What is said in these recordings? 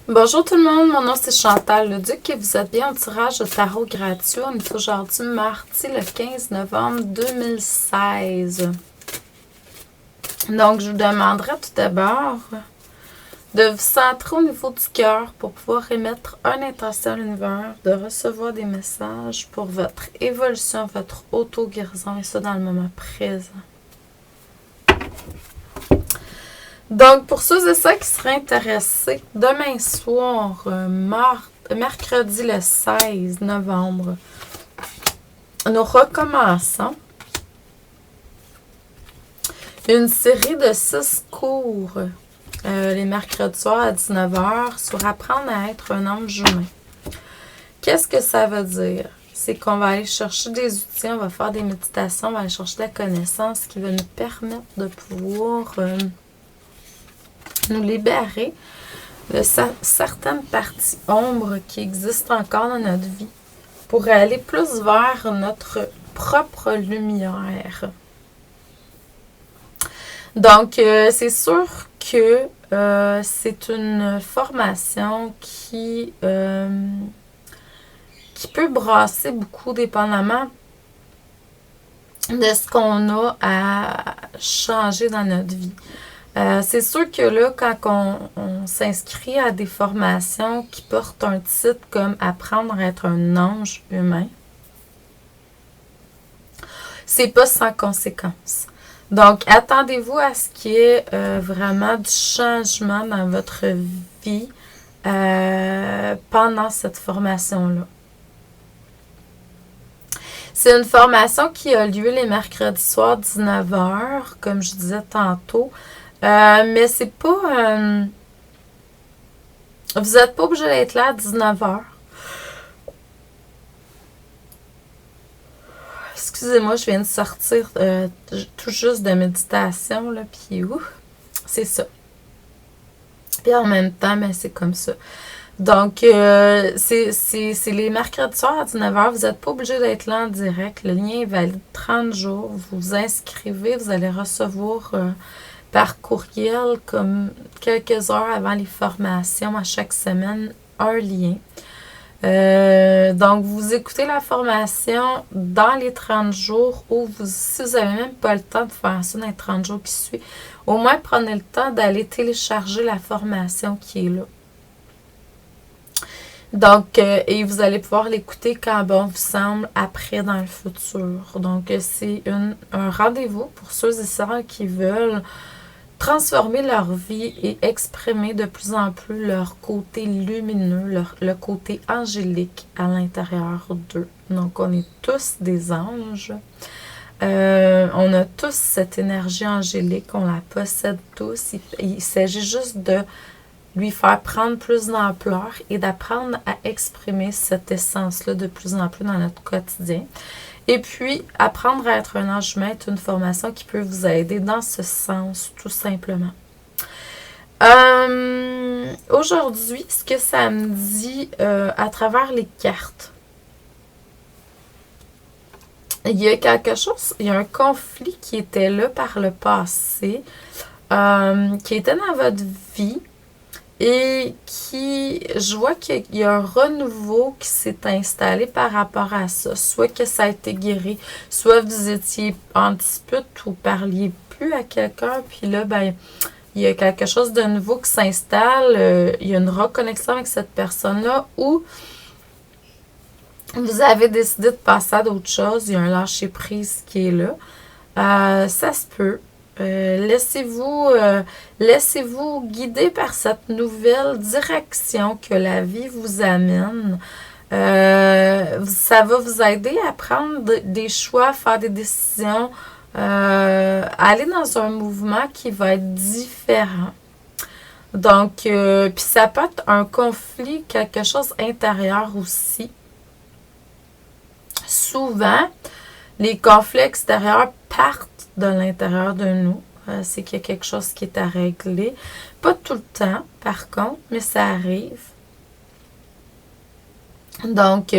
Bonjour tout le monde, mon nom c'est Chantal Leduc et vous êtes bien au tirage de tarot gratuit. On est aujourd'hui mardi le 15 novembre 2016. Donc je vous demanderai tout d'abord de vous centrer au niveau du cœur pour pouvoir émettre une intention à l'univers, de recevoir des messages pour votre évolution, votre auto-guérison et ça dans le moment présent. Donc, pour ceux et ceux qui seraient intéressés, demain soir, mercredi le 16 novembre, nous recommençons une série de 6 cours les mercredis soirs à 19h sur apprendre à être un ange humain. Qu'est-ce que ça veut dire? C'est qu'on va aller chercher des outils, on va faire des méditations, on va aller chercher de la connaissance qui va nous permettre de pouvoir nous libérer de certaines parties ombres qui existent encore dans notre vie pour aller plus vers notre propre lumière. Donc, c'est sûr que c'est une formation qui peut brasser beaucoup dépendamment de ce qu'on a à changer dans notre vie. C'est sûr que là, quand on s'inscrit à des formations qui portent un titre comme « Apprendre à être un ange humain », c'est pas sans conséquence. Donc, attendez-vous à ce qu'il y ait vraiment du changement dans votre vie pendant cette formation-là. C'est une formation qui a lieu les mercredis soirs 19h, comme je disais tantôt. Mais c'est pas... vous n'êtes pas obligé d'être là à 19h. Excusez-moi, je viens de sortir tout juste de méditation, là, puis c'est ça. Puis en même temps, ben, c'est comme ça. Donc, c'est les mercredis soirs à 19h. Vous n'êtes pas obligé d'être là en direct. Le lien est valide 30 jours. Vous vous inscrivez, vous allez recevoir... par courriel, comme quelques heures avant les formations à chaque semaine, un lien. Donc, vous écoutez la formation dans les 30 jours ou si vous n'avez même pas le temps de faire ça dans les 30 jours qui suivent, au moins prenez le temps d'aller télécharger la formation qui est là. Donc, et vous allez pouvoir l'écouter quand bon vous semble après dans le futur. Donc, c'est un rendez-vous pour ceux et celles qui veulent transformer leur vie et exprimer de plus en plus leur côté lumineux, le côté angélique à l'intérieur d'eux. Donc, on est tous des anges. On a tous cette énergie angélique, on la possède tous. Il s'agit juste de lui faire prendre plus d'ampleur et d'apprendre à exprimer cette essence-là de plus en plus dans notre quotidien. Et puis, apprendre à être un ange humain est une formation qui peut vous aider dans ce sens, tout simplement. Aujourd'hui, ce que ça me dit à travers les cartes, il y a quelque chose, il y a un conflit qui était là par le passé, qui était dans votre vie, et je vois qu'il y a un renouveau qui s'est installé par rapport à ça. Soit que ça a été guéri, soit vous étiez en dispute ou parliez plus à quelqu'un, puis là, ben, il y a quelque chose de nouveau qui s'installe, il y a une reconnexion avec cette personne-là, ou vous avez décidé de passer à d'autres choses, il y a un lâcher-prise qui est là. Ça se peut. Laissez-vous guider par cette nouvelle direction que la vie vous amène. Ça va vous aider à prendre des choix, faire des décisions, aller dans un mouvement qui va être différent. Donc, puis ça peut être un conflit, quelque chose intérieur aussi. Souvent, les conflits extérieurs partent de l'intérieur de nous. C'est qu'il y a quelque chose qui est à régler. Pas tout le temps, par contre, mais ça arrive. Donc,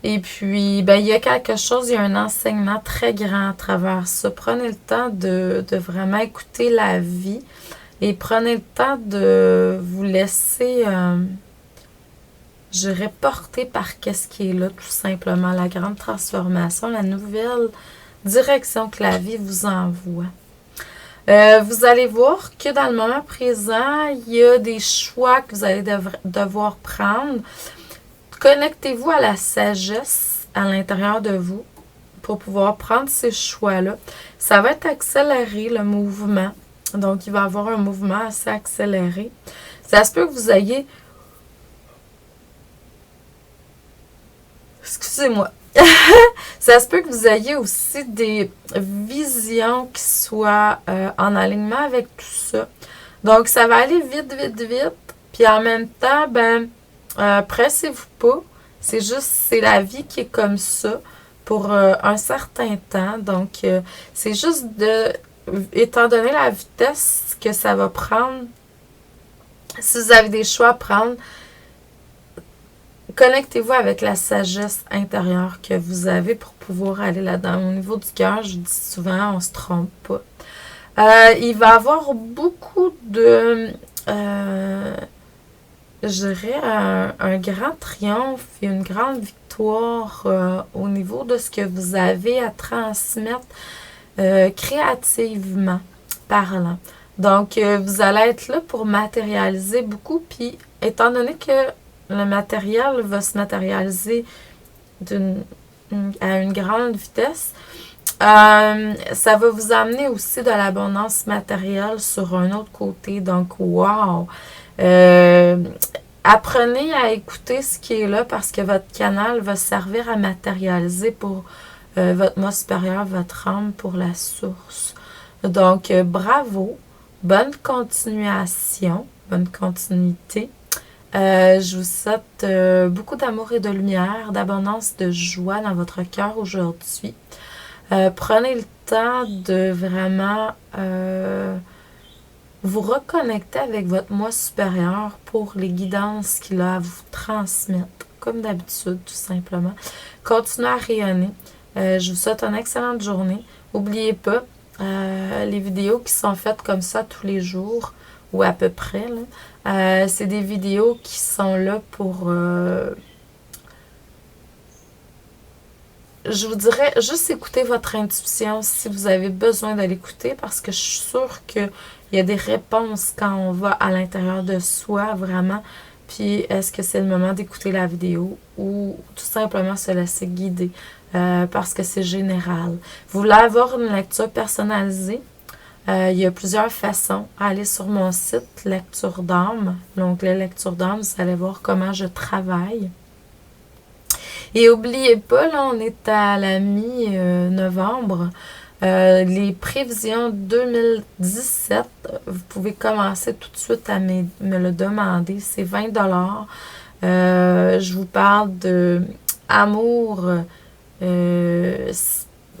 et puis, ben, il y a quelque chose, il y a un enseignement très grand à travers ça. Prenez le temps de vraiment écouter la vie, Et prenez le temps de vous laisser, je dirais, porter par qu'est-ce qui est là, tout simplement. La grande transformation, la nouvelle direction que la vie vous envoie. Vous allez voir que dans le moment présent, il y a des choix que vous allez devoir prendre. Connectez-vous à la sagesse à l'intérieur de vous pour pouvoir prendre ces choix-là. Ça va être accéléré, le mouvement. Donc, il va y avoir un mouvement assez accéléré. Ça se peut que vous ayez... Excusez-moi. Ça se peut que vous ayez aussi des visions qui soient en alignement avec tout ça. Donc, ça va aller vite, vite, vite. Puis en même temps, pressez-vous pas. C'est juste, c'est la vie qui est comme ça pour un certain temps. Donc, c'est juste étant donné la vitesse que ça va prendre, si vous avez des choix à prendre, connectez-vous avec la sagesse intérieure que vous avez pour pouvoir aller là-dedans. Au niveau du cœur, je dis souvent, on se trompe pas. Il va y avoir beaucoup de, je dirais, un grand triomphe et une grande victoire au niveau de ce que vous avez à transmettre créativement parlant. Donc, vous allez être là pour matérialiser beaucoup, puis étant donné que le matériel va se matérialiser à une grande vitesse, ça va vous amener aussi de l'abondance matérielle sur un autre côté. Donc, wow! Apprenez à écouter ce qui est là parce que votre canal va servir à matérialiser pour votre moi supérieur, votre âme, pour la source. Donc, bravo! Bonne continuation, bonne continuité. Je vous souhaite beaucoup d'amour et de lumière, d'abondance, de joie dans votre cœur aujourd'hui. Prenez le temps de vraiment vous reconnecter avec votre moi supérieur pour les guidances qu'il a à vous transmettre, comme d'habitude, tout simplement. Continuez à rayonner. Je vous souhaite une excellente journée. N'oubliez pas, les vidéos qui sont faites comme ça tous les jours, ou à peu près, là, c'est des vidéos qui sont là pour... je vous dirais, juste écouter votre intuition si vous avez besoin de l'écouter parce que je suis sûre qu'il y a des réponses quand on va à l'intérieur de soi, vraiment. Puis, est-ce que c'est le moment d'écouter la vidéo ou tout simplement se laisser guider parce que c'est général. Vous voulez avoir une lecture personnalisée? Il y a plusieurs façons. Allez sur mon site Lecture d'âme, l'onglet Lecture d'âme, vous allez voir comment je travaille. Et n'oubliez pas, là, on est à la mi-novembre. Les prévisions 2017, vous pouvez commencer tout de suite à me le demander. C'est 20 $. Je vous parle de amour,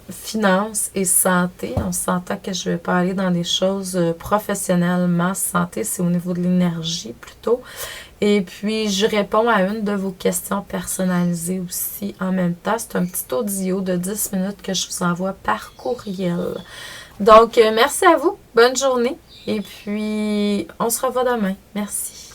finances et santé. On s'entend que je vais pas aller dans des choses professionnellement. Santé, c'est au niveau de l'énergie plutôt. Et puis, je réponds à une de vos questions personnalisées aussi en même temps. C'est un petit audio de 10 minutes que je vous envoie par courriel. Donc, merci à vous. Bonne journée. Et puis, on se revoit demain. Merci.